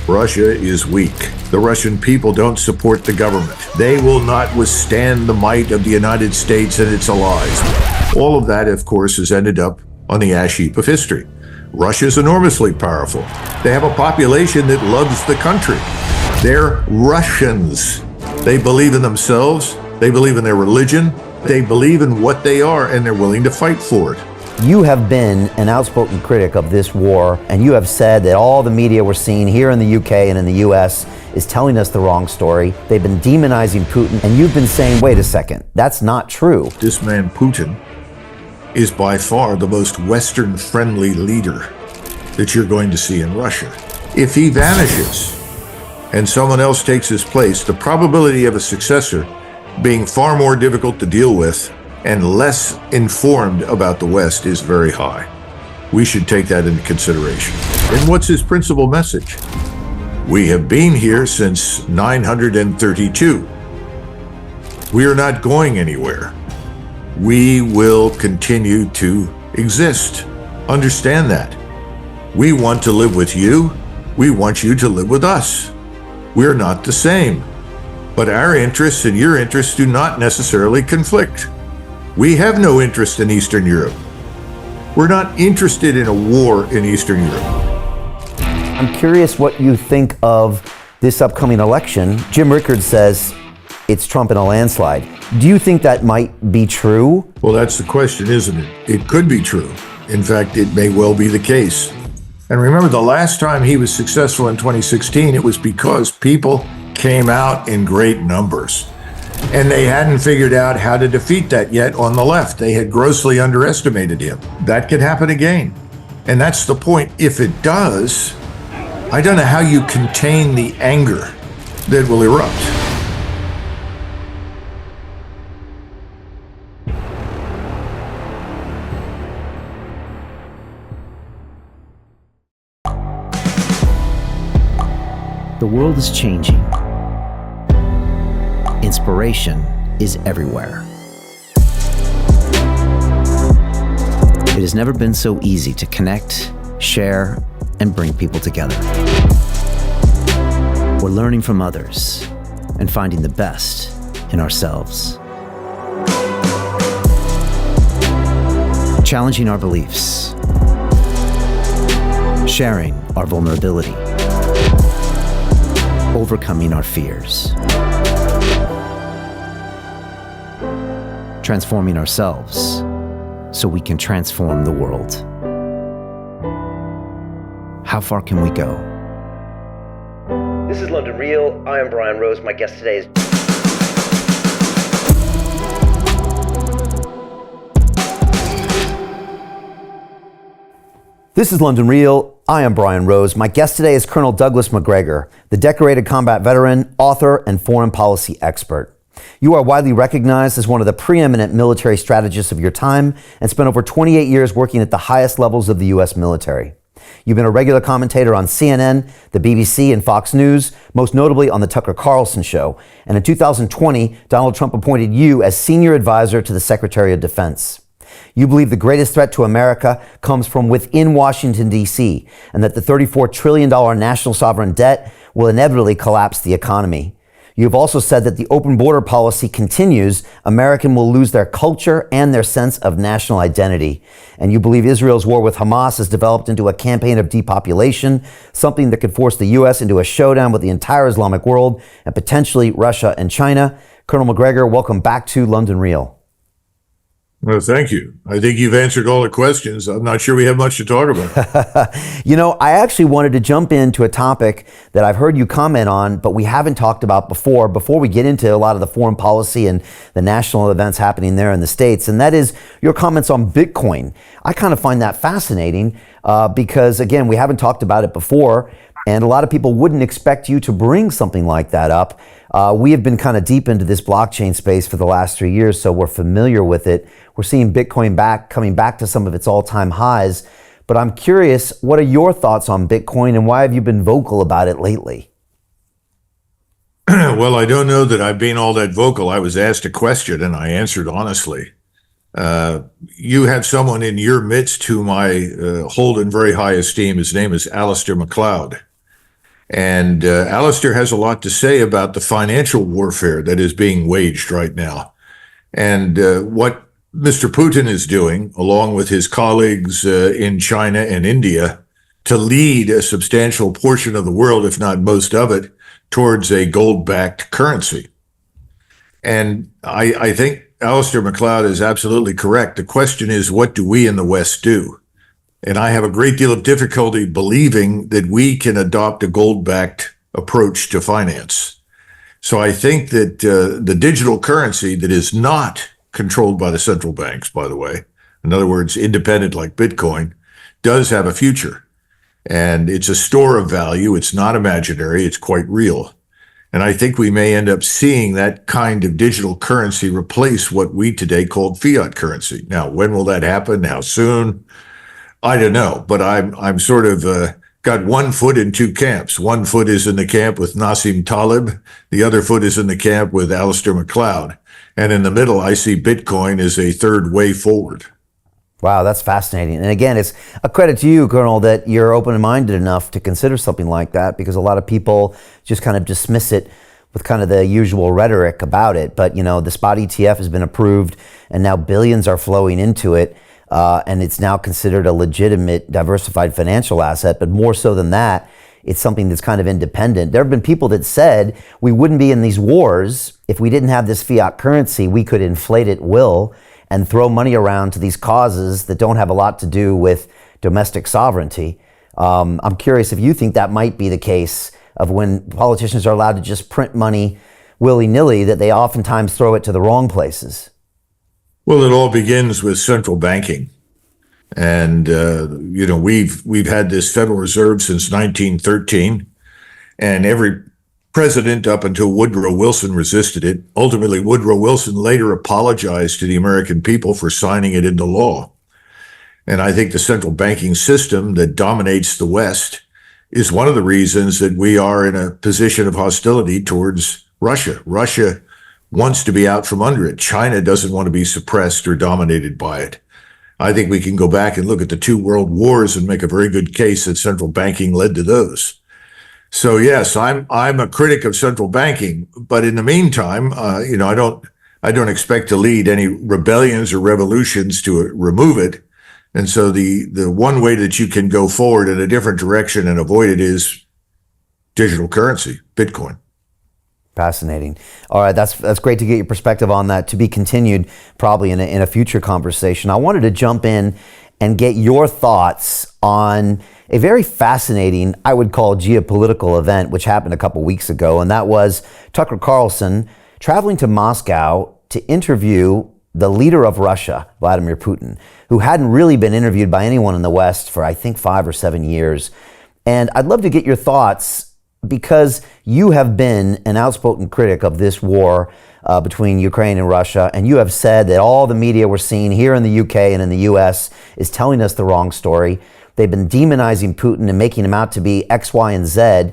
Russia is weak. The Russian people don't support the government. They will not withstand the might of the United States and its allies. All of that, of course, has ended up on the ash heap of history. Russia is enormously powerful. They have a population that loves the country. They're Russians. They believe in themselves. They believe in their religion. They believe in what they are, and they're willing to fight for it. You have been an outspoken critic of this war, and you have said that all the media we're seeing here in the UK and in the US is telling us the wrong story. They've been demonizing Putin, and you've been saying, wait a second, that's not true. This man, Putin, is by far the most Western-friendly leader that you're going to see in Russia. If he vanishes and someone else takes his place, the probability of a successor being far more difficult to deal with and less informed about the West is very high. We should take that into consideration. And what's his principal message? We have been here since 932. We are not going anywhere. We will continue to exist. Understand that. We want to live with you. We want you to live with us. We're not the same. But our interests and your interests do not necessarily conflict. We have no interest in Eastern Europe. We're not interested in a war in Eastern Europe. I'm curious what you think of this upcoming election. Jim Rickards says it's Trump in a landslide. Do you think that might be true? Well, that's the question, isn't it? It could be true. In fact, it may well be the case. And remember, the last time he was successful in 2016, it was because people came out in great numbers. And they hadn't figured out how to defeat that yet on the left. They had grossly underestimated him. That could happen again. And that's the point. If it does, I don't know how you contain the anger that will erupt. The world is changing. Inspiration is everywhere. It has never been so easy to connect, share, and bring people together. We're learning from others and finding the best in ourselves. Challenging our beliefs. Sharing our vulnerability. Overcoming our fears. Transforming ourselves so we can transform the world. How far can we go? This is London Real. I am Brian Rose. My guest today is... This is London Real. I am Brian Rose. My guest today is Colonel Douglas Macgregor, the decorated combat veteran, author, and foreign policy expert. You are widely recognized as one of the preeminent military strategists of your time and spent over 28 years working at the highest levels of the U.S. military. You've been a regular commentator on CNN, the BBC, and Fox News, most notably on the Tucker Carlson Show. And in 2020, Donald Trump appointed you as senior advisor to the Secretary of Defense. You believe the greatest threat to America comes from within Washington, D.C., and that the $34 trillion national sovereign debt will inevitably collapse the economy. You've also said that the open border policy continues, Americans will lose their culture and their sense of national identity. And you believe Israel's war with Hamas has developed into a campaign of depopulation, something that could force the U.S. into a showdown with the entire Islamic world and potentially Russia and China. Colonel Macgregor, welcome back to London Real. Well, thank you. I think you've answered all the questions. I'm not sure we have much to talk about. You know, I actually wanted to jump into a topic that I've heard you comment on, but we haven't talked about before we get into a lot of the foreign policy and the national events happening there in the States, and that is your comments on Bitcoin. I kind of find that fascinating because, again, we haven't talked about it before, and a lot of people wouldn't expect you to bring something like that up. We have been kind of deep into this blockchain space for the last 3 years, so we're familiar with it. We're seeing Bitcoin coming back to some of its all-time highs. But I'm curious, what are your thoughts on Bitcoin and why have you been vocal about it lately? Well, I don't know that I've been all that vocal. I was asked a question and I answered honestly. You have someone in your midst whom I hold in very high esteem. His name is Alistair MacLeod. And Alistair has a lot to say about the financial warfare that is being waged right now. And what Mr. Putin is doing, along with his colleagues in China and India, to lead a substantial portion of the world, if not most of it, towards a gold-backed currency. And I think Alistair MacLeod is absolutely correct. The question is, what do we in the West do? And I have a great deal of difficulty believing that we can adopt a gold-backed approach to finance. So I think that the digital currency that is not controlled by the central banks, by the way, in other words, independent like Bitcoin, does have a future. And it's a store of value. It's not imaginary. It's quite real. And I think we may end up seeing that kind of digital currency replace what we today call fiat currency. Now, when will that happen? How soon? I don't know. But I'm sort of got one foot in two camps. One foot is in the camp with Nassim Taleb. The other foot is in the camp with Alistair MacLeod. And in the middle, I see Bitcoin as a third way forward. Wow, that's fascinating. And again, it's a credit to you, Colonel, that you're open-minded enough to consider something like that, because a lot of people just kind of dismiss it with kind of the usual rhetoric about it. But, the spot ETF has been approved, and now billions are flowing into it, and it's now considered a legitimate diversified financial asset. But more so than that, it's something that's kind of independent. There have been people that said we wouldn't be in these wars if we didn't have this fiat currency. We could inflate at will and throw money around to these causes that don't have a lot to do with domestic sovereignty. I'm curious if you think that might be the case of when politicians are allowed to just print money willy-nilly, that they oftentimes throw it to the wrong places. Well, it all begins with central banking. And, we've had this Federal Reserve since 1913, and every president up until Woodrow Wilson resisted it. Ultimately, Woodrow Wilson later apologized to the American people for signing it into law. And I think the central banking system that dominates the West is one of the reasons that we are in a position of hostility towards Russia. Russia wants to be out from under it. China doesn't want to be suppressed or dominated by it. I think we can go back and look at the two world wars and make a very good case that central banking led to those. So yes, I'm a critic of central banking, but in the meantime, I don't expect to lead any rebellions or revolutions to remove it. And so the one way that you can go forward in a different direction and avoid it is digital currency, Bitcoin. Fascinating. All right, that's great to get your perspective on that. To be continued, probably in a future conversation. I wanted to jump in and get your thoughts on a very fascinating, I would call, geopolitical event, which happened a couple weeks ago, and that was Tucker Carlson traveling to Moscow to interview the leader of Russia, Vladimir Putin, who hadn't really been interviewed by anyone in the West for, I think, 5 or 7 years. And I'd love to get your thoughts, because you have been an outspoken critic of this war between Ukraine and Russia, and you have said that all the media we're seeing here in the UK and in the US is telling us the wrong story. They've been demonizing Putin and making him out to be X, Y, and Z.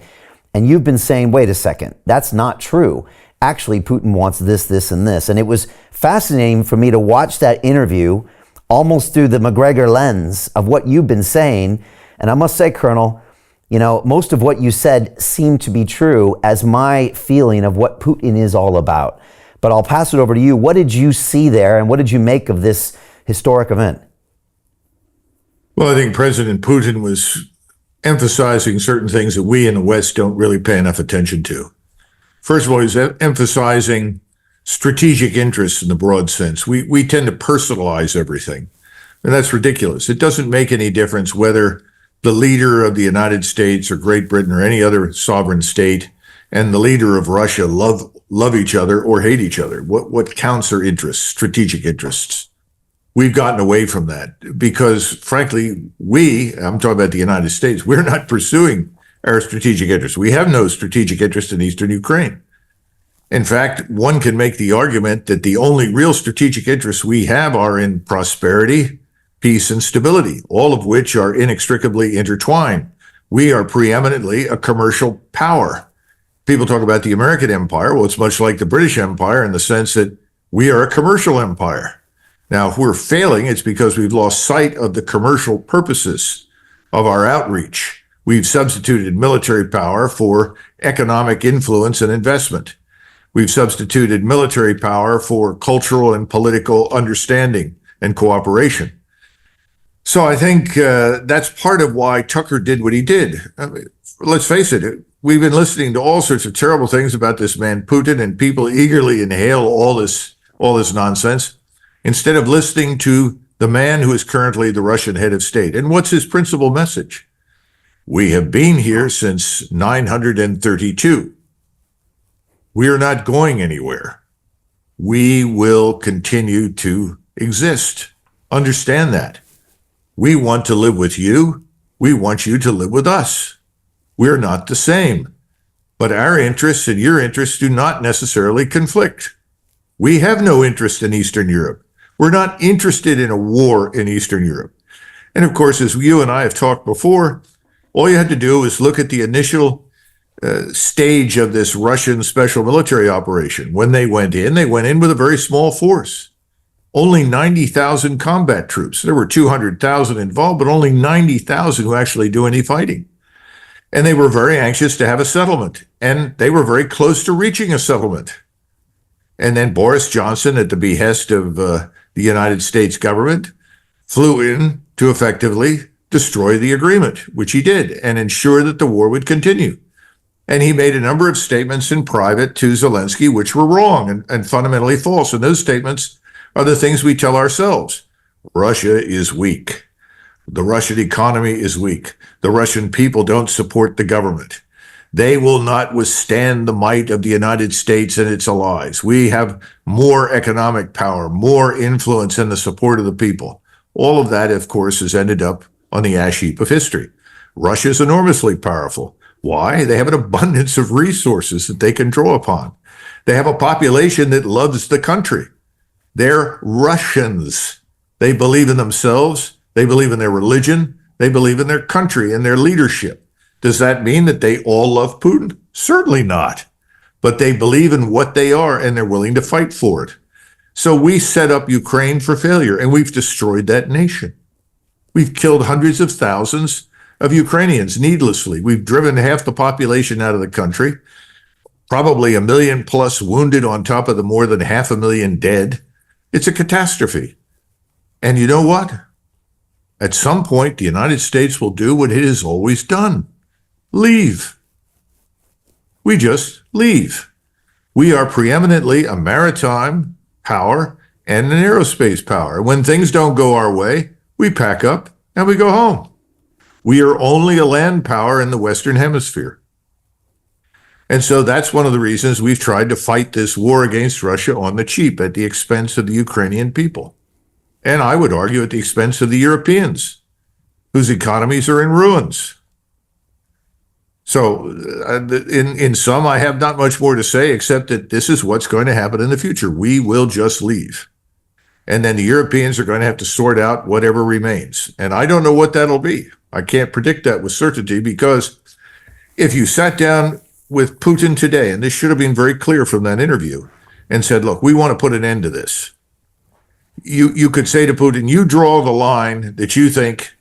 And you've been saying, wait a second, that's not true. Actually, Putin wants this, this, and this. And it was fascinating for me to watch that interview almost through the Macgregor lens of what you've been saying. And I must say, Colonel, most of what you said seemed to be true as my feeling of what Putin is all about. But I'll pass it over to you. What did you see there, and what did you make of this historic event? Well, I think President Putin was emphasizing certain things that we in the West don't really pay enough attention to. First of all, he's emphasizing strategic interests in the broad sense. We tend to personalize everything, and that's ridiculous. It doesn't make any difference whether the leader of the United States or Great Britain or any other sovereign state and the leader of Russia love each other or hate each other. What counts are interests, strategic interests. We've gotten away from that because, frankly, I'm talking about the United States, we're not pursuing our strategic interests. We have no strategic interest in Eastern Ukraine. In fact, one can make the argument that the only real strategic interests we have are in prosperity, peace, and stability, all of which are inextricably intertwined. We are preeminently a commercial power. People talk about the American empire. Well, it's much like the British Empire in the sense that we are a commercial empire. Now, if we're failing, it's because we've lost sight of the commercial purposes of our outreach. We've substituted military power for economic influence and investment. We've substituted military power for cultural and political understanding and cooperation. So I think that's part of why Tucker did what he did. I mean, let's face it, we've been listening to all sorts of terrible things about this man Putin, and people eagerly inhale all this nonsense instead of listening to the man who is currently the Russian head of state. And what's his principal message? We have been here since 932. We are not going anywhere. We will continue to exist. Understand that. We want to live with you. We want you to live with us. We're not the same. But our interests and your interests do not necessarily conflict. We have no interest in Eastern Europe. We're not interested in a war in Eastern Europe. And of course, as you and I have talked before, all you had to do was look at the initial stage of this Russian special military operation. When they went in with a very small force. Only 90,000 combat troops. There were 200,000 involved, but only 90,000 who actually do any fighting. And they were very anxious to have a settlement. And they were very close to reaching a settlement. And then Boris Johnson, at the behest of the United States government, flew in to effectively destroy the agreement, which he did, and ensure that the war would continue. And he made a number of statements in private to Zelensky, which were wrong and fundamentally false. And those statements are the things we tell ourselves. Russia is weak. The Russian economy is weak. The Russian people don't support the government. They will not withstand the might of the United States and its allies. We have more economic power, more influence, and the support of the people. All of that, of course, has ended up on the ash heap of history. Russia is enormously powerful. Why? They have an abundance of resources that they can draw upon. They have a population that loves the country. They're Russians. They believe in themselves. They believe in their religion. They believe in their country and their leadership. Does that mean that they all love Putin? Certainly not. But they believe in what they are, and they're willing to fight for it. So we set up Ukraine for failure, and we've destroyed that nation. We've killed hundreds of thousands of Ukrainians needlessly. We've driven half the population out of the country, probably 1 million plus wounded on top of the more than 500,000 dead. It's a catastrophe. And you know what? At some point, the United States will do what it has always done. Leave. We just leave. We are preeminently a maritime power and an aerospace power. When things don't go our way, we pack up and we go home. We are only a land power in the Western Hemisphere. And so that's one of the reasons we've tried to fight this war against Russia on the cheap at the expense of the Ukrainian people. And I would argue at the expense of the Europeans, whose economies are in ruins. So in sum, I have not much more to say except that this is what's going to happen in the future. We will just leave. And then the Europeans are going to have to sort out whatever remains. And I don't know what that'll be. I can't predict that with certainty, because if you sat down with Putin today, and this should have been very clear from that interview, and said, look, we want to put an end to this. You could say to Putin, you draw the line that you think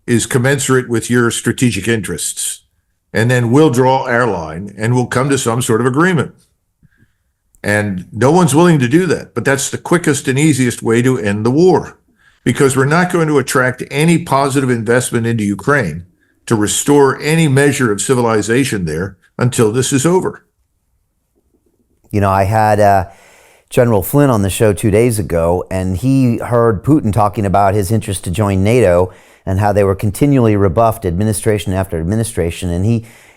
is commensurate with your strategic interests, and then we'll draw our line and we'll come to some sort of agreement. And no one's willing to do that, but that's the quickest and easiest way to end the war, because we're not going to attract any positive investment into Ukraine to restore any measure of civilization there until this is over. You know, I had General Flynn on the show 2 days ago, and he heard Putin talking about his interest to join NATO and how they were continually rebuffed administration after administration. And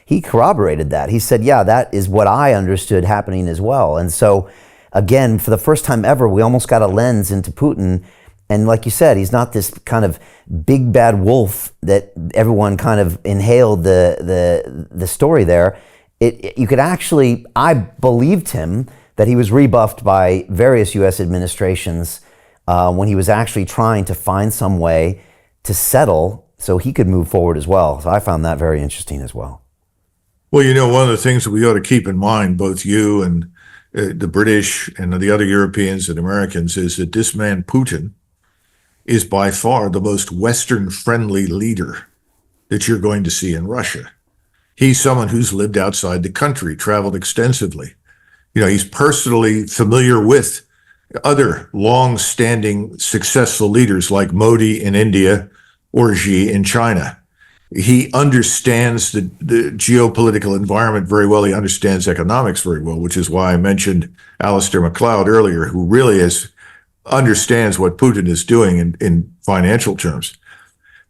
he corroborated that. He said, yeah, that is what I understood happening as well. And so, again, for the first time ever, we almost got a lens into Putin. And like you said, he's not this kind of big bad wolf that everyone kind of inhaled the story there. You could actually, I believed him that he was rebuffed by various U.S. administrations when he was actually trying to find some way to settle so he could move forward as well. So I found that very interesting as well. Well, you know, one of the things that we ought to keep in mind, both you and the British and the other Europeans and Americans, is that this man Putin is by far the most Western-friendly leader that you're going to see in Russia. He's someone who's lived outside the country, traveled extensively. He's personally familiar with other long-standing successful leaders like Modi in India or Xi in China. He understands the geopolitical environment very well. He understands economics very well, which is why I mentioned Alistair MacLeod earlier, who really understands what Putin is doing in financial terms.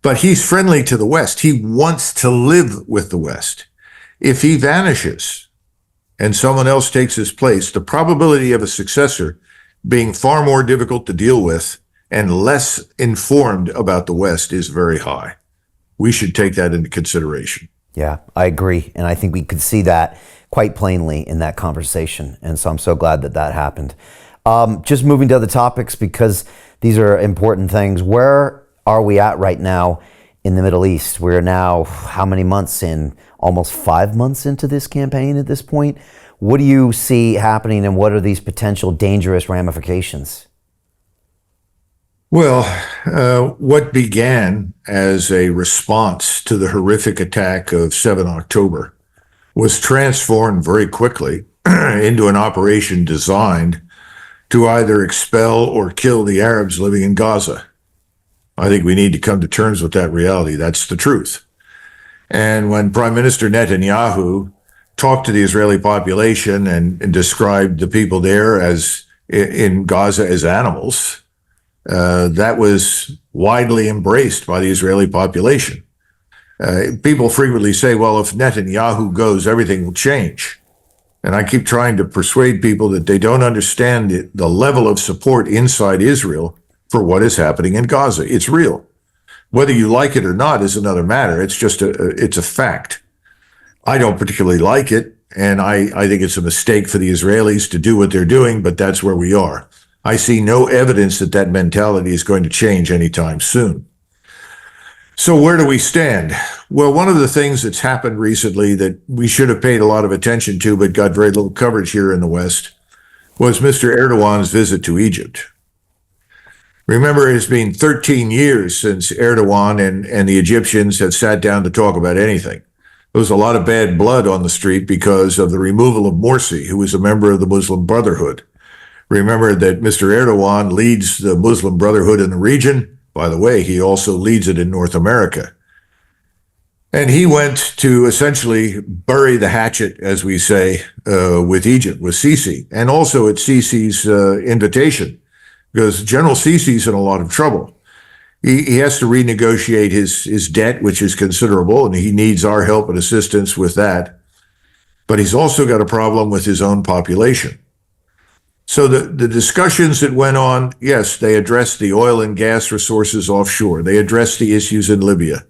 But he's friendly to the West. He wants to live with the West. If he vanishes and someone else takes his place, the probability of a successor being far more difficult to deal with and less informed about the West is very high. We should take that into consideration. Yeah, I agree. And I think we could see that quite plainly in that conversation. And so I'm so glad that happened. Just moving to other topics, because these are important things. Where are we at right now in the Middle East? We're now how many months in? Almost 5 months into this campaign at this point. What do you see happening, and what are these potential dangerous ramifications? Well, what began as a response to the horrific attack of 7 October was transformed very quickly into an operation designed to either expel or kill the Arabs living in Gaza. I think we need to come to terms with that reality. That's the truth. And when Prime Minister Netanyahu talked to the Israeli population and described the people there as in Gaza as animals, that was widely embraced by the Israeli population. People frequently say, well, if Netanyahu goes, everything will change. And I keep trying to persuade people that they don't understand the level of support inside Israel for what is happening in Gaza. It's real. Whether you like it or not is another matter. It's just it's a fact. I don't particularly like it, and I think it's a mistake for the Israelis to do what they're doing, but that's where we are. I see no evidence that mentality is going to change anytime soon. So where do we stand? Well, one of the things that's happened recently that we should have paid a lot of attention to, but got very little coverage here in the West, was Mr. Erdogan's visit to Egypt. Remember, it's been 13 years since Erdogan and the Egyptians have sat down to talk about anything. There was a lot of bad blood on the street because of the removal of Morsi, who was a member of the Muslim Brotherhood. Remember that Mr. Erdogan leads the Muslim Brotherhood in the region. By the way, he also leads it in North America. And he went to essentially bury the hatchet, as we say, with Egypt, with Sisi, and also at Sisi's invitation, because General Sisi's in a lot of trouble. He has to renegotiate his debt, which is considerable, and he needs our help and assistance with that. But he's also got a problem with his own population. So the discussions that went on, yes, they addressed the oil and gas resources offshore. They addressed the issues in Libya.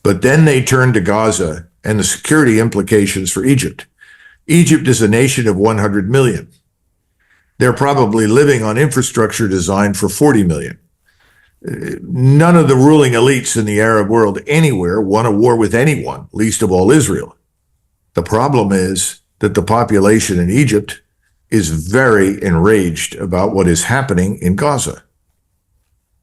But then they turned to Gaza and the security implications for Egypt. Egypt is a nation of 100 million. They're probably living on infrastructure designed for 40 million. None of the ruling elites in the Arab world anywhere want a war with anyone, least of all Israel. The problem is that the population in Egypt is very enraged about what is happening in Gaza.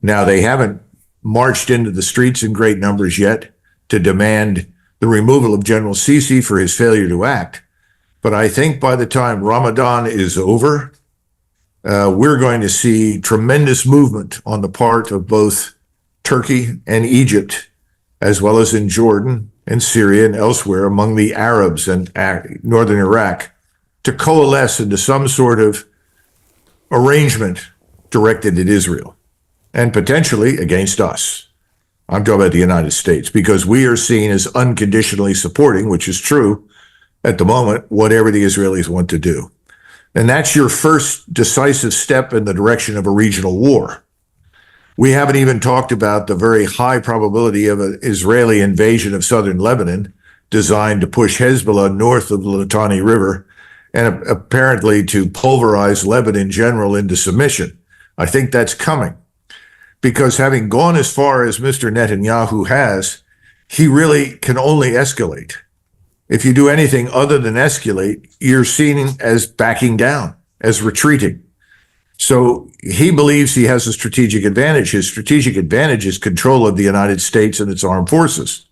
Now, they haven't marched into the streets in great numbers yet to demand the removal of General Sisi for his failure to act. But I think by the time Ramadan is over, we're going to see tremendous movement on the part of both Turkey and Egypt, as well as in Jordan and Syria and elsewhere among the Arabs and northern Iraq, to coalesce into some sort of arrangement directed at Israel and potentially against us. I'm talking about the United States, because we are seen as unconditionally supporting, which is true at the moment, whatever the Israelis want to do. And that's your first decisive step in the direction of a regional war. We haven't even talked about the very high probability of an Israeli invasion of southern Lebanon designed to push Hezbollah north of the Litani River and apparently to pulverize Lebanon in general into submission. I think that's coming, because having gone as far as Mr. Netanyahu has, he really can only escalate. If you do anything other than escalate, you're seen as backing down, as retreating. So he believes he has a strategic advantage. His strategic advantage is control of the United States and its armed forces.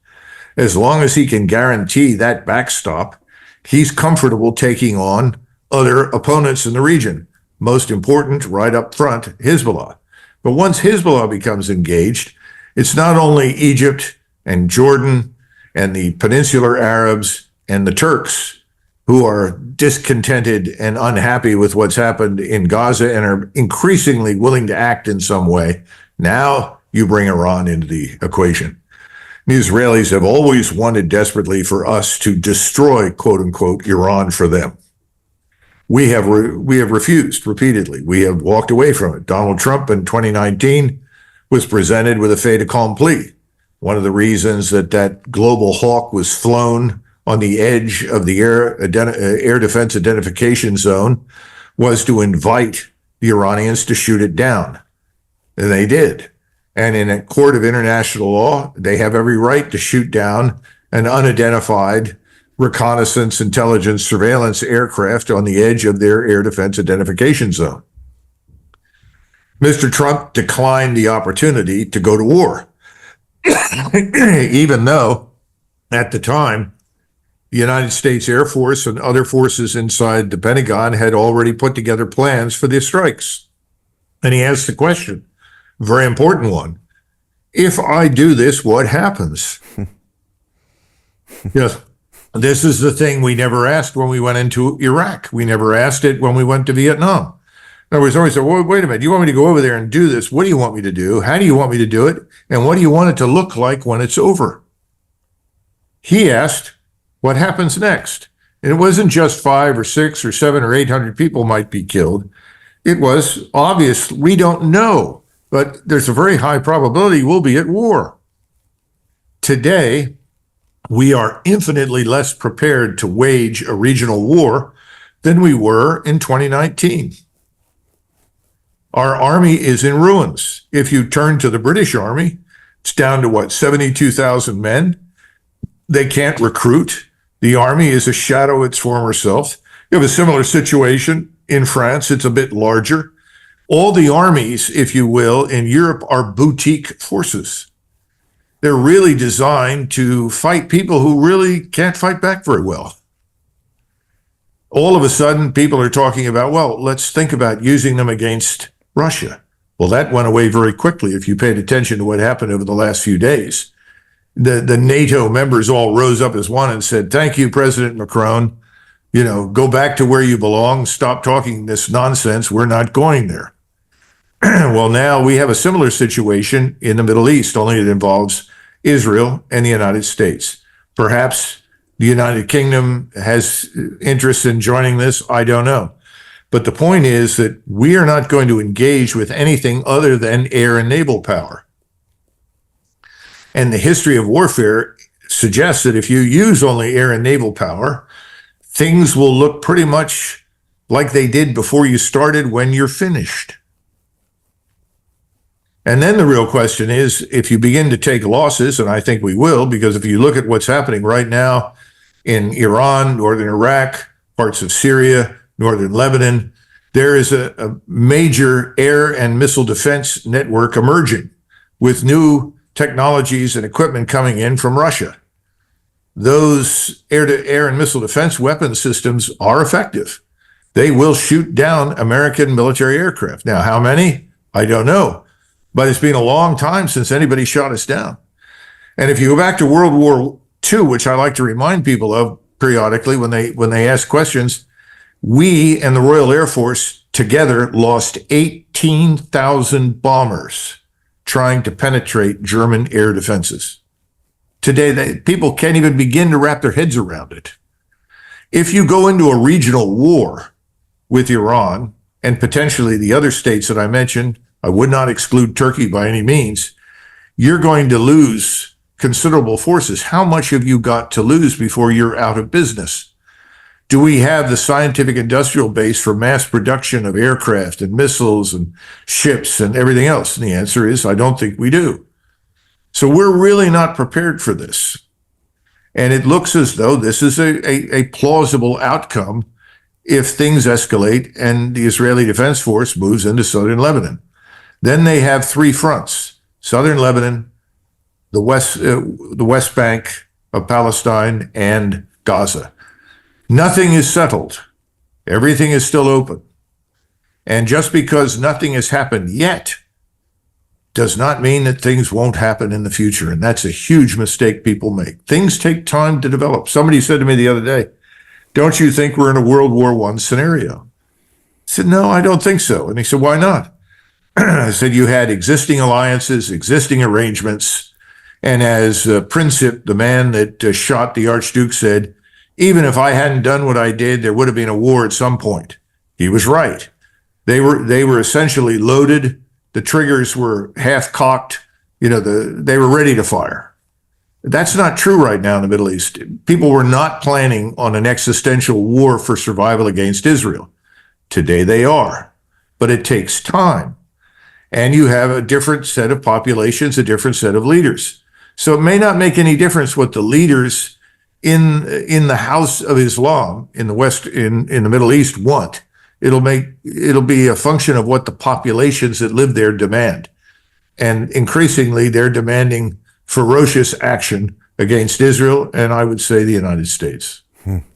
As long as he can guarantee that backstop, he's comfortable taking on other opponents in the region. Most important, right up front, Hezbollah. But once Hezbollah becomes engaged, it's not only Egypt and Jordan and the peninsular Arabs and the Turks who are discontented and unhappy with what's happened in Gaza and are increasingly willing to act in some way. Now you bring Iran into the equation. The Israelis have always wanted desperately for us to destroy, quote unquote, Iran for them. We have refused repeatedly. We have walked away from it. Donald Trump in 2019 was presented with a fait accompli. One of the reasons that global hawk was flown on the edge of the air defense identification zone was to invite the Iranians to shoot it down. And they did. And in a court of international law, they have every right to shoot down an unidentified reconnaissance, intelligence, surveillance aircraft on the edge of their air defense identification zone. Mr. Trump declined the opportunity to go to war, even though at the time, the United States Air Force and other forces inside the Pentagon had already put together plans for the strikes. And he asked the question, very important one, if I do this, what happens? Yes. This is the thing we never asked when we went into Iraq. We never asked it when we went to Vietnam. In other words, always said, well, wait a minute, you want me to go over there and do this? What do you want me to do? How do you want me to do it? And what do you want it to look like when it's over? He asked, what happens next? And it wasn't just 5 or 6 or 7 or 800 people might be killed. It was obvious, we don't know, but there's a very high probability we'll be at war. Today, we are infinitely less prepared to wage a regional war than we were in 2019. Our army is in ruins. If you turn to the British Army, it's down to 72,000 men. They can't recruit. The army is a shadow of its former self. You have a similar situation in France. It's a bit larger. All the armies, if you will, in Europe are boutique forces. They're really designed to fight people who really can't fight back very well. All of a sudden, people are talking about, well, let's think about using them against Russia. Well, that went away very quickly if you paid attention to what happened over the last few days. The NATO members all rose up as one and said, thank you, President Macron. Go back to where you belong. Stop talking this nonsense. We're not going there. Well, now we have a similar situation in the Middle East, only it involves Israel and the United States. Perhaps the United Kingdom has interest in joining this. I don't know. But the point is that we are not going to engage with anything other than air and naval power. And the history of warfare suggests that if you use only air and naval power, things will look pretty much like they did before you started when you're finished. And then the real question is, if you begin to take losses, and I think we will, because if you look at what's happening right now in Iran, northern Iraq, parts of Syria, northern Lebanon, there is a major air and missile defense network emerging with new technologies and equipment coming in from Russia. Those air-to-air and missile defense weapon systems are effective. They will shoot down American military aircraft. Now, how many? I don't know. But it's been a long time since anybody shot us down. And if you go back to World War II, which I like to remind people of periodically when they ask questions, we and the Royal Air Force together lost 18,000 bombers trying to penetrate German air defenses. Today, people can't even begin to wrap their heads around it. If you go into a regional war with Iran and potentially the other states that I mentioned, I would not exclude Turkey by any means, you're going to lose considerable forces. How much have you got to lose before you're out of business? Do we have the scientific industrial base for mass production of aircraft and missiles and ships and everything else? And the answer is, I don't think we do. So we're really not prepared for this. And it looks as though this is a plausible outcome if things escalate and the Israeli Defense Force moves into southern Lebanon. Then they have 3 fronts: southern Lebanon, the West Bank, of Palestine and Gaza. Nothing is settled. Everything is still open. And just because nothing has happened yet does not mean that things won't happen in the future. And that's a huge mistake people make. Things take time to develop. Somebody said to me the other day, don't you think we're in a World War I scenario? I said, no, I don't think so. And he said, why not? I said, you had existing alliances, existing arrangements. And as Princip, the man that shot the Archduke, said, even if I hadn't done what I did, there would have been a war at some point. He was right. They were essentially loaded. The triggers were half cocked. They were ready to fire. That's not true right now in the Middle East. People were not planning on an existential war for survival against Israel. Today they are, but it takes time. And you have a different set of populations, a different set of leaders. So it may not make any difference what the leaders in the House of Islam in the West, in the Middle East want. It'll be a function of what the populations that live there demand. And increasingly, they're demanding ferocious action against Israel, and I would say the United States.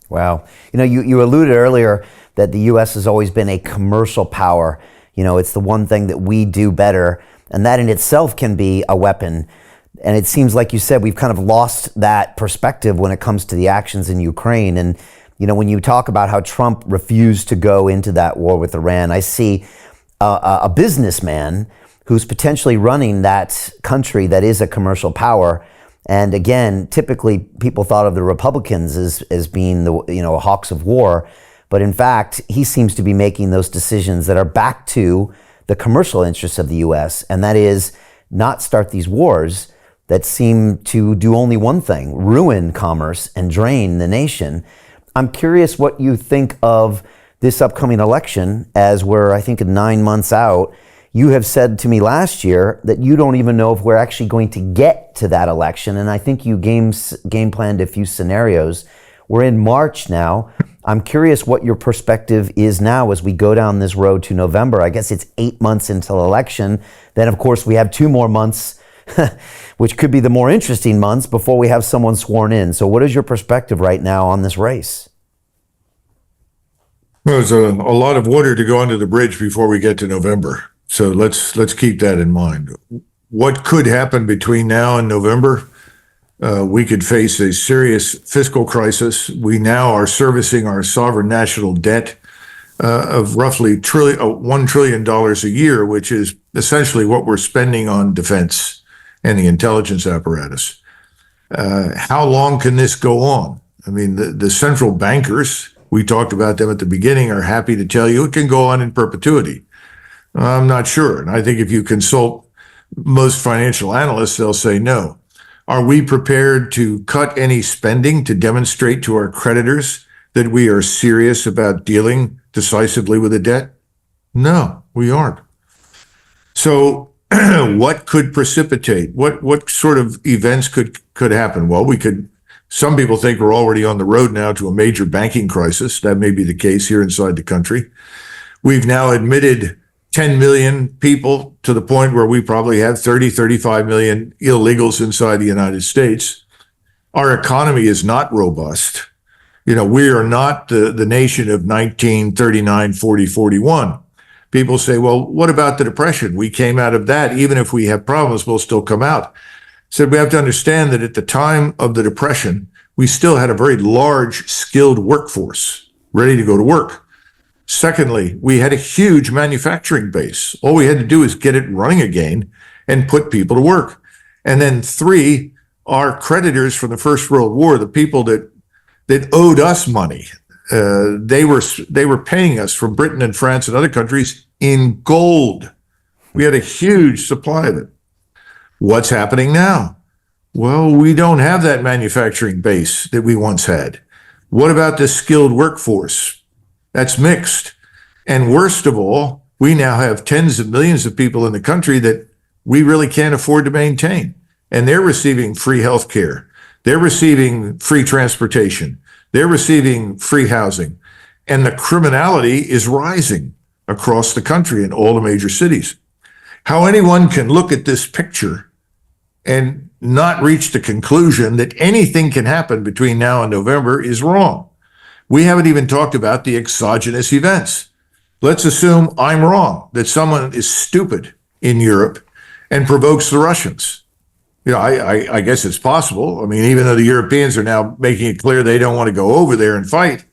Wow. You alluded earlier that the U.S. has always been a commercial power. It's the one thing that we do better, and that in itself can be a weapon. And it seems like you said we've kind of lost that perspective when it comes to the actions in Ukraine. And when you talk about how Trump refused to go into that war with Iran, I see a businessman who's potentially running that country that is a commercial power. And again, typically people thought of the Republicans as being the hawks of war, but in fact, he seems to be making those decisions that are back to the commercial interests of the U.S., and that is not start these wars that seem to do only one thing: ruin commerce and drain the nation. I'm curious what you think of this upcoming election, as we're, I think, 9 months out. You have said to me last year that you don't even know if we're actually going to get to that election, and I think you game planned a few scenarios. We're in March now. I'm curious what your perspective is now as we go down this road to November. I guess it's 8 months until election. Then, of course, we have 2 more months, which could be the more interesting months before we have someone sworn in. So what is your perspective right now on this race? Well, there's a lot of water to go under the bridge before we get to November. So let's keep that in mind. What could happen between now and November? We could face a serious fiscal crisis. We now are servicing our sovereign national debt of roughly $1 trillion a year, which is essentially what we're spending on defense and the intelligence apparatus. How long can this go on? I mean, the central bankers, we talked about them at the beginning, are happy to tell you it can go on in perpetuity. I'm not sure. And I think if you consult most financial analysts, they'll say no. Are we prepared to cut any spending to demonstrate to our creditors that we are serious about dealing decisively with the debt? No, we aren't. So what could precipitate? What sort of events could happen? Well, some people think we're already on the road now to a major banking crisis. That may be the case here inside the country. We've now admitted 10 million people to the point where we probably have 35 million illegals inside the United States. Our economy is not robust. We are not the nation of 1939, 40, 41. People say, well, what about the Depression? We came out of that. Even if we have problems, we'll still come out. So we have to understand that at the time of the Depression, we still had a very large, skilled workforce ready to go to work. Secondly, we had a huge manufacturing base. All we had to do is get it running again and put people to work. And then 3, our creditors from the First World War, the people that owed us money, they were paying us from Britain and France and other countries in gold. We had a huge supply of it. What's happening now? Well, we don't have that manufacturing base that we once had. What about the skilled workforce? That's mixed. And worst of all, we now have tens of millions of people in the country that we really can't afford to maintain. And they're receiving free health care. They're receiving free transportation. They're receiving free housing. And the criminality is rising across the country in all the major cities. How anyone can look at this picture and not reach the conclusion that anything can happen between now and November is wrong. We haven't even talked about the exogenous events. Let's assume I'm wrong, that someone is stupid in Europe and provokes the Russians. I guess it's possible. I mean, even though the Europeans are now making it clear they don't want to go over there and fight,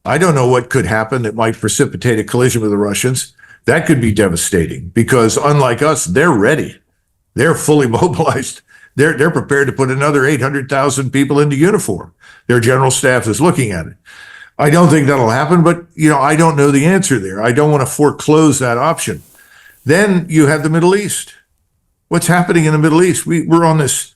I don't know what could happen that might precipitate a collision with the Russians. That could be devastating because unlike us, they're ready. They're fully mobilized. They're prepared to put another 800,000 people into uniform. Their general staff is looking at it. I don't think that'll happen, but I don't know the answer there. I don't want to foreclose that option. Then you have the Middle East. What's happening in the Middle East? We're on this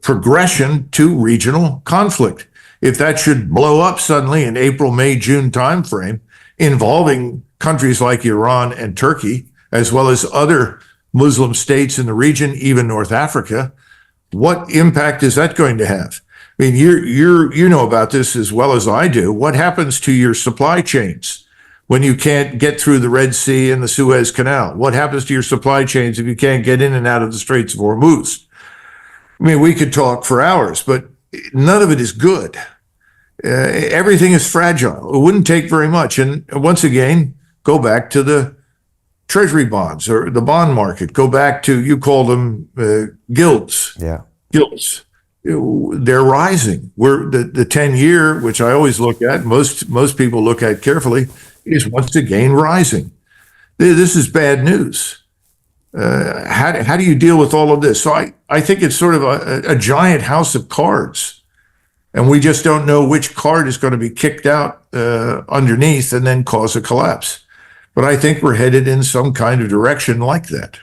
progression to regional conflict. If that should blow up suddenly in April, May, June timeframe, involving countries like Iran and Turkey, as well as other Muslim states in the region, even North Africa, what impact is that going to have? I mean, you know about this as well as I do. What happens to your supply chains when you can't get through the Red Sea and the Suez Canal? What happens to your supply chains if you can't get in and out of the Straits of Hormuz? I mean, we could talk for hours, but none of it is good. Everything is fragile. It wouldn't take very much. And once again, go back to the treasury bonds or the bond market. Go back to, you call them gilts. Yeah. Gilts. They're rising. The 10-year, which I always look at, most people look at carefully, is once again rising. This is bad news. How do you deal with all of this? So I think it's sort of a giant house of cards, and we just don't know which card is going to be kicked out underneath and then cause a collapse. But I think we're headed in some kind of direction like that.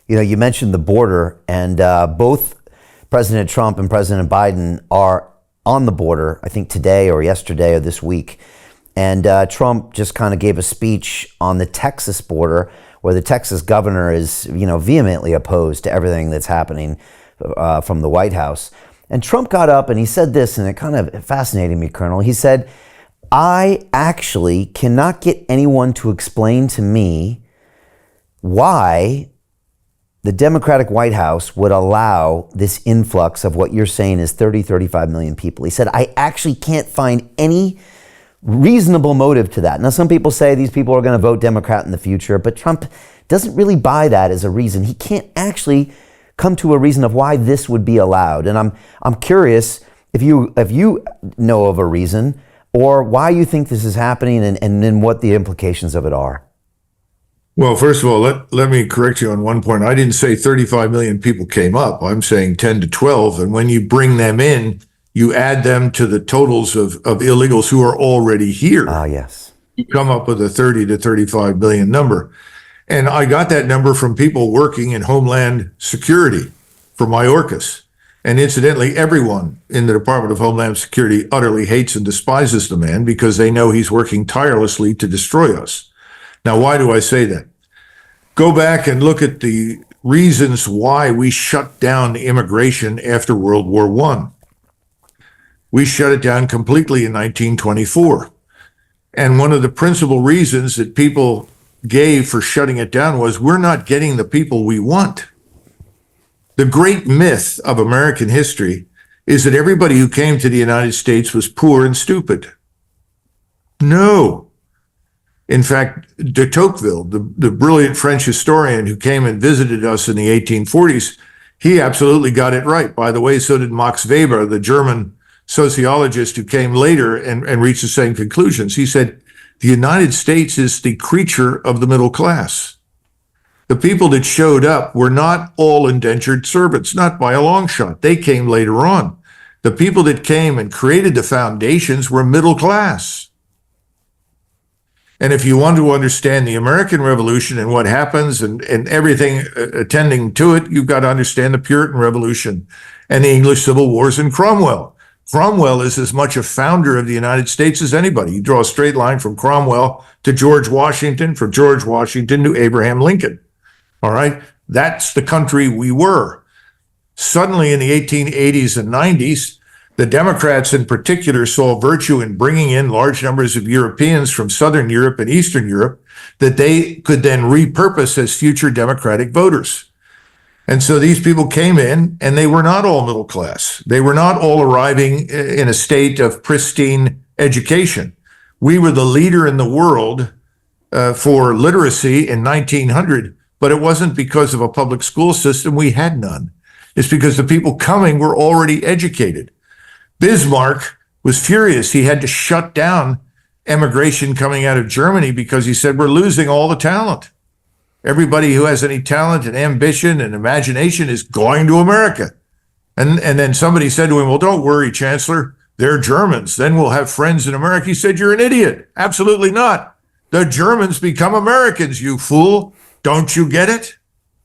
You mentioned the border, and both President Trump and President Biden are on the border, I think today or yesterday or this week. And Trump just kind of gave a speech on the Texas border where the Texas governor is, vehemently opposed to everything that's happening from the White House. And Trump got up and he said this, and it kind of fascinated me, Colonel. He said, I actually cannot get anyone to explain to me why the Democratic White House would allow this influx of what you're saying is 35 million people. He said, I actually can't find any reasonable motive to that. Now, some people say these people are going to vote Democrat in the future, but Trump doesn't really buy that as a reason. He can't actually come to a reason of why this would be allowed. And I'm curious if you know of a reason or why you think this is happening and then what the implications of it are. Well, first of all, let me correct you on one point. I didn't say 35 million people came up. I'm saying 10 to 12. And when you bring them in, you add them to the totals of illegals who are already here. Ah, yes. You come up with a 30 to 35 billion number. And I got that number from people working in Homeland Security for Mayorkas. And incidentally, everyone in the Department of Homeland Security utterly hates and despises the man because they know he's working tirelessly to destroy us. Now, why do I say that? Go back and look at the reasons why we shut down immigration after World War I. We shut it down completely in 1924. And one of the principal reasons that people gave for shutting it down was we're not getting the people we want. The great myth of American history is that everybody who came to the United States was poor and stupid. No. In fact, de Tocqueville, the brilliant French historian who came and visited us in the 1840s, he absolutely got it right. By the way, so did Max Weber, the German sociologist who came later and reached the same conclusions. He said, the United States is the creature of the middle class. The people that showed up were not all indentured servants, not by a long shot. They came later on. The people that came and created the foundations were middle class. And if you want to understand the American Revolution and what happens and everything attending to it, you've got to understand the Puritan Revolution and the English Civil Wars and Cromwell. Cromwell is as much a founder of the United States as anybody. You draw a straight line from Cromwell to George Washington, from George Washington to Abraham Lincoln. All right? That's the country we were. Suddenly in the 1880s and 90s, the Democrats in particular saw virtue in bringing in large numbers of Europeans from Southern Europe and Eastern Europe that they could then repurpose as future Democratic voters. And so these people came in, and they were not all middle class. They were not all arriving in a state of pristine education. We were the leader in the world for literacy in 1900, but it wasn't because of a public school system. We had none. It's because the people coming were already educated. Bismarck was furious. He had to shut down emigration coming out of Germany because he said, we're losing all the talent. Everybody who has any talent and ambition and imagination is going to America. And then somebody said to him, well, don't worry, Chancellor, they're Germans. Then we'll have friends in America. He said, you're an idiot. Absolutely not. The Germans become Americans, you fool. Don't you get it?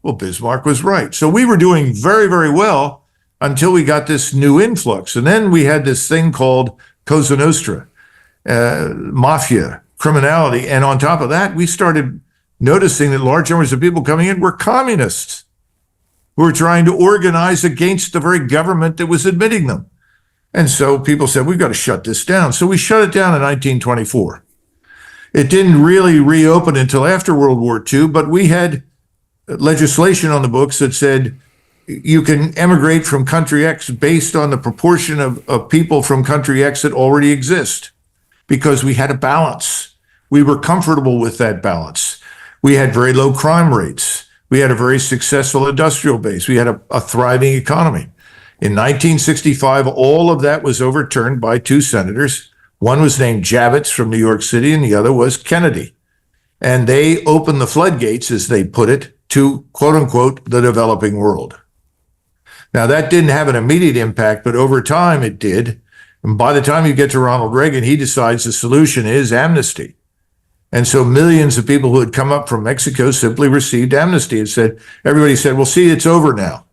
Well, Bismarck was right. So we were doing very, very well until we got this new influx. And then we had this thing called Cosa Nostra, mafia, criminality. And on top of that, we started noticing that large numbers of people coming in were communists who were trying to organize against the very government that was admitting them. And so people said, we've got to shut this down. So we shut it down in 1924. It didn't really reopen until after World War II, but we had legislation on the books that said you can emigrate from country X based on the proportion of people from country X that already exist, because we had a balance. We were comfortable with that balance. We had very low crime rates. We had a very successful industrial base. We had a thriving economy. In 1965, all of that was overturned by two senators. One was named Javits from New York City, and the other was Kennedy. And they opened the floodgates, as they put it, to, quote unquote, the developing world. Now, that didn't have an immediate impact, but over time it did. And by the time you get to Ronald Reagan, he decides the solution is amnesty. And so millions of people who had come up from Mexico simply received amnesty and said, everybody said, well, see, it's over now.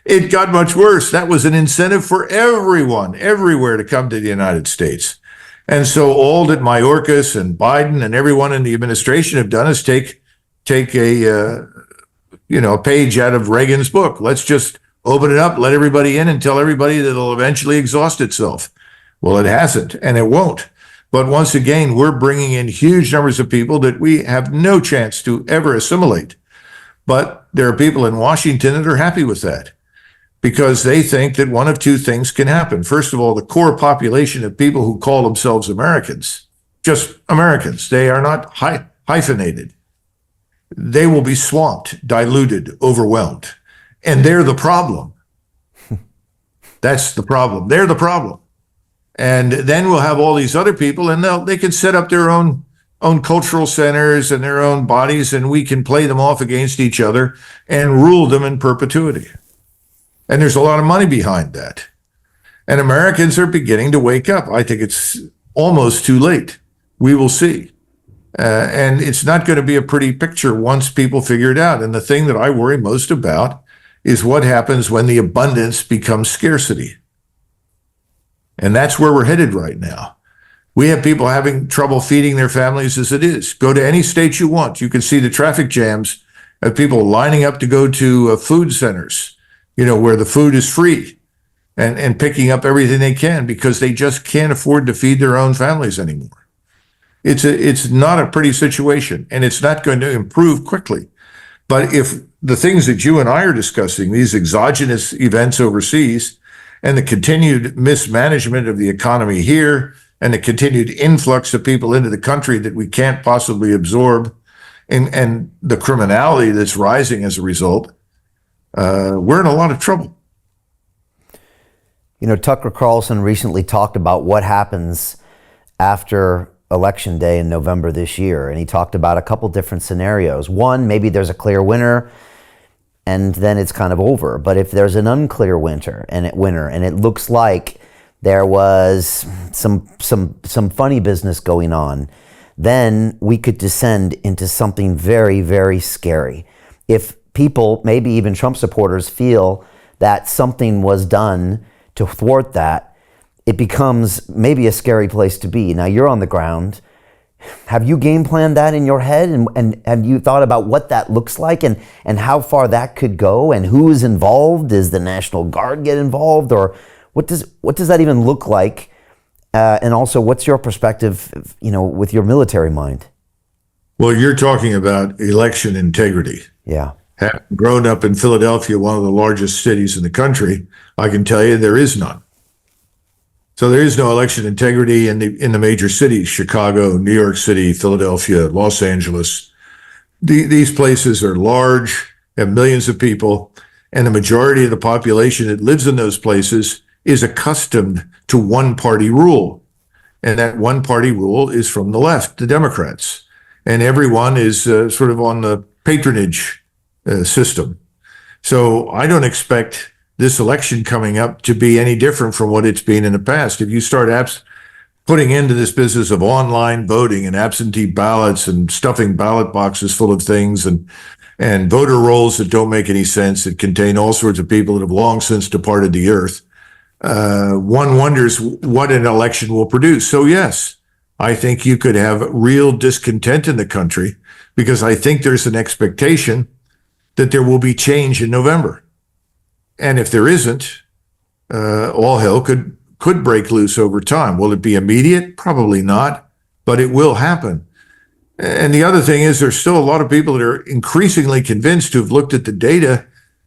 It got much worse. That was an incentive for everyone, everywhere, to come to the United States. And so all that Mayorkas and Biden and everyone in the administration have done is take a page out of Reagan's book. Let's just open it up, let everybody in, and tell everybody that it'll eventually exhaust itself. Well, it hasn't, and it won't. But once again, we're bringing in huge numbers of people that we have no chance to ever assimilate. But there are people in Washington that are happy with that, because they think that one of two things can happen. First of all, the core population of people who call themselves Americans, just Americans, they are not hyphenated. They will be swamped, diluted, overwhelmed. And they're the problem. That's the problem. They're the problem. And then we'll have all these other people, and they can set up their own cultural centers and their own bodies, and we can play them off against each other and rule them in perpetuity. And there's a lot of money behind that. And Americans are beginning to wake up. I think it's almost too late. We will see. And it's not going to be a pretty picture once people figure it out. And the thing that I worry most about is what happens when the abundance becomes scarcity. And that's where we're headed right now. We have people having trouble feeding their families as it is. Go to any state you want. You can see the traffic jams of people lining up to go to food centers, where the food is free, and picking up everything they can because they just can't afford to feed their own families anymore. It's not a pretty situation, and it's not going to improve quickly. But if the things that you and I are discussing, these exogenous events overseas, and the continued mismanagement of the economy here, and the continued influx of people into the country that we can't possibly absorb, and the criminality that's rising as a result, we're in a lot of trouble. Tucker Carlson recently talked about what happens after Election Day in November this year, and he talked about a couple different scenarios. One, maybe there's a clear winner, and then it's kind of over. But if there's an unclear winner, and it looks like there was some funny business going on, then we could descend into something very, very scary. If people, maybe even Trump supporters, feel that something was done to thwart that, it becomes maybe a scary place to be. Now, you're on the ground. Have you game planned that in your head? And have you thought about what that looks like and how far that could go and who is involved? Does the National Guard get involved? Or what does that even look like? And also, what's your perspective, with your military mind? Well, you're talking about election integrity. Yeah. Having grown up in Philadelphia, one of the largest cities in the country, I can tell you there is none. So there is no election integrity in the major cities: Chicago, New York City, Philadelphia, Los Angeles. These places are large, have millions of people, and the majority of the population that lives in those places is accustomed to one-party rule. And that one-party rule is from the left, the Democrats. And everyone is sort of on the patronage system. So I don't expect this election coming up to be any different from what it's been in the past. If you start putting into this business of online voting and absentee ballots and stuffing ballot boxes full of things and voter rolls that don't make any sense, that contain all sorts of people that have long since departed the earth, one wonders what an election will produce. So yes, I think you could have real discontent in the country, because I think there's an expectation that there will be change in November. And if there isn't, all hell could break loose over time. Will it be immediate? Probably not, but it will happen. And the other thing is, there's still a lot of people that are increasingly convinced, who've looked at the data,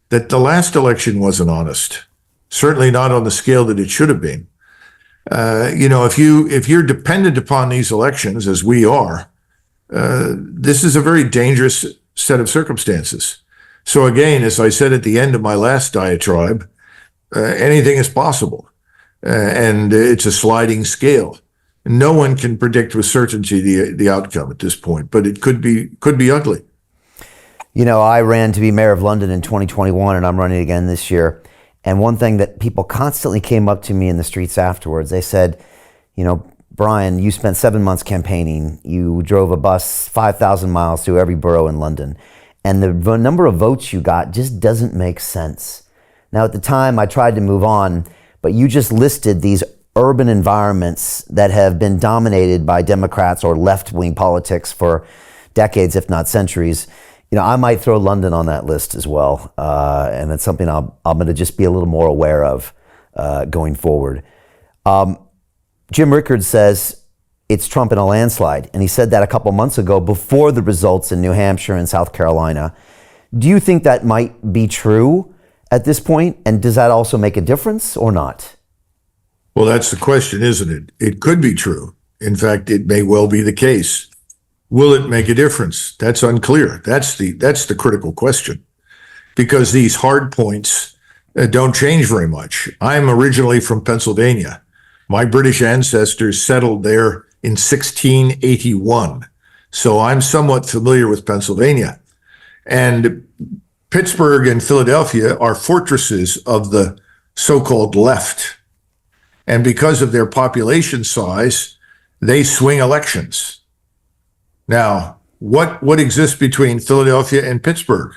that the last election wasn't honest. Certainly not on the scale that it should have been. If you're dependent upon these elections, as we are, this is a very dangerous set of circumstances. So again, as I said at the end of my last diatribe, anything is possible, and it's a sliding scale. No one can predict with certainty the outcome at this point, but it could be ugly. You know, I ran to be mayor of London in 2021, and I'm running again this year. And one thing that people constantly came up to me in the streets afterwards, they said, Brian, you spent 7 months campaigning. You drove a bus 5,000 miles through every borough in London. And the number of votes you got just doesn't make sense. Now, at the time, I tried to move on, but you just listed these urban environments that have been dominated by Democrats or left-wing politics for decades, if not centuries. I might throw London on that list as well. And it's something I'm going to just be a little more aware of going forward. Jim Rickards says it's Trump in a landslide. And he said that a couple months ago before the results in New Hampshire and South Carolina. Do you think that might be true at this point? And does that also make a difference or not? Well, that's the question, isn't it? It could be true. In fact, it may well be the case. Will it make a difference? That's unclear. That's the critical question, because these hard points don't change very much. I'm originally from Pennsylvania. My British ancestors settled there in 1681. So I'm somewhat familiar with Pennsylvania. And Pittsburgh and Philadelphia are fortresses of the so-called left. And because of their population size, they swing elections. Now, what exists between Philadelphia and Pittsburgh?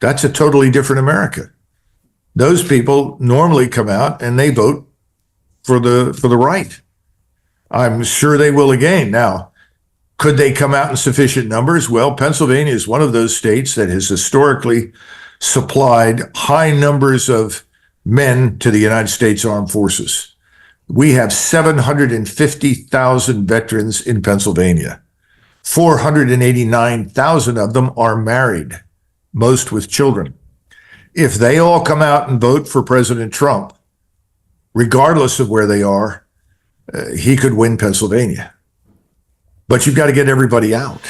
That's a totally different America. Those people normally come out and they vote for the right. I'm sure they will again. Now, could they come out in sufficient numbers? Well, Pennsylvania is one of those states that has historically supplied high numbers of men to the United States Armed Forces. We have 750,000 veterans in Pennsylvania. 489,000 of them are married, most with children. If they all come out and vote for President Trump, regardless of where they are, he could win Pennsylvania. But you've got to get everybody out.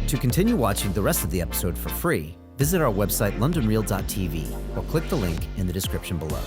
To continue watching the rest of the episode for free, visit our website londonreal.tv or click the link in the description below.